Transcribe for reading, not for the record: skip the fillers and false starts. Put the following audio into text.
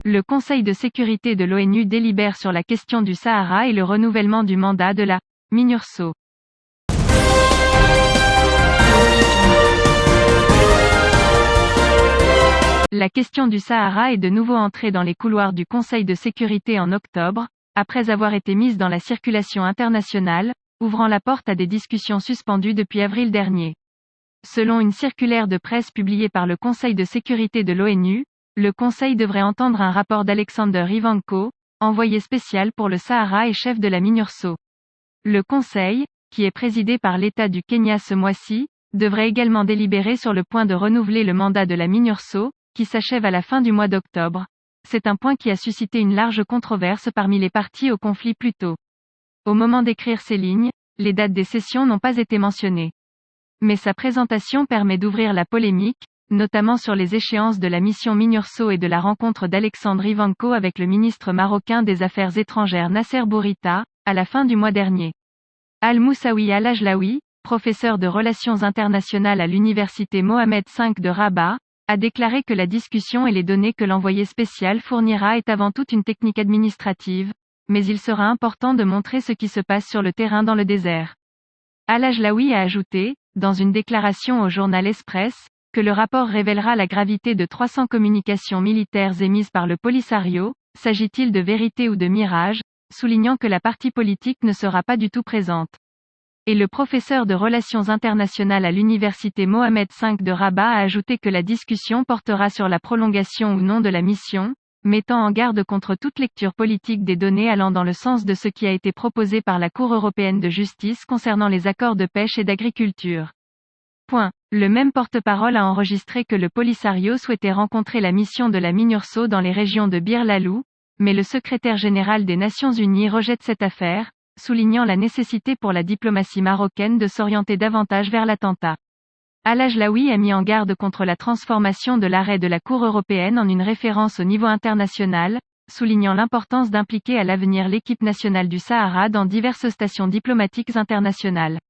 Le Conseil de sécurité de l'ONU délibère sur la question du Sahara et le renouvellement du mandat de la MINURSO. La question du Sahara est de nouveau entrée dans les couloirs du Conseil de sécurité en octobre, après avoir été mise dans la circulation internationale, ouvrant la porte à des discussions suspendues depuis avril dernier. Selon une circulaire de presse publiée par le Conseil de sécurité de l'ONU, le Conseil devrait entendre un rapport d'Alexander Ivanko, envoyé spécial pour le Sahara et chef de la MINURSO. Le Conseil, qui est présidé par l'État du Kenya ce mois-ci, devrait également délibérer sur le point de renouveler le mandat de la MINURSO, qui s'achève à la fin du mois d'octobre. C'est un point qui a suscité une large controverse parmi les parties au conflit plus tôt. Au moment d'écrire ces lignes, les dates des sessions n'ont pas été mentionnées. Mais sa présentation permet d'ouvrir la polémique, notamment sur les échéances de la mission MINURSO et de la rencontre d'Alexandre Ivanko avec le ministre marocain des Affaires étrangères Nasser Bourita, à la fin du mois dernier. Al-Moussaoui Al-Ajlaoui, professeur de relations internationales à l'université Mohamed V de Rabat, a déclaré que la discussion et les données que l'envoyé spécial fournira est avant tout une technique administrative, mais il sera important de montrer ce qui se passe sur le terrain dans le désert. Al-Ajlaoui a ajouté, dans une déclaration au journal Express, que le rapport révélera la gravité de 300 communications militaires émises par le Polisario, s'agit-il de vérité ou de mirage, soulignant que la partie politique ne sera pas du tout présente. Et le professeur de relations internationales à l'université Mohamed V de Rabat a ajouté que la discussion portera sur la prolongation ou non de la mission, mettant en garde contre toute lecture politique des données allant dans le sens de ce qui a été proposé par la Cour européenne de justice concernant les accords de pêche et d'agriculture. Le même porte-parole a enregistré que le Polisario souhaitait rencontrer la mission de la MINURSO dans les régions de Bir Lalou, mais le secrétaire général des Nations Unies rejette cette affaire, soulignant la nécessité pour la diplomatie marocaine de s'orienter davantage vers l'attentat. Al-Ajlaoui a mis en garde contre la transformation de l'arrêt de la Cour européenne en une référence au niveau international, soulignant l'importance d'impliquer à l'avenir l'équipe nationale du Sahara dans diverses stations diplomatiques internationales.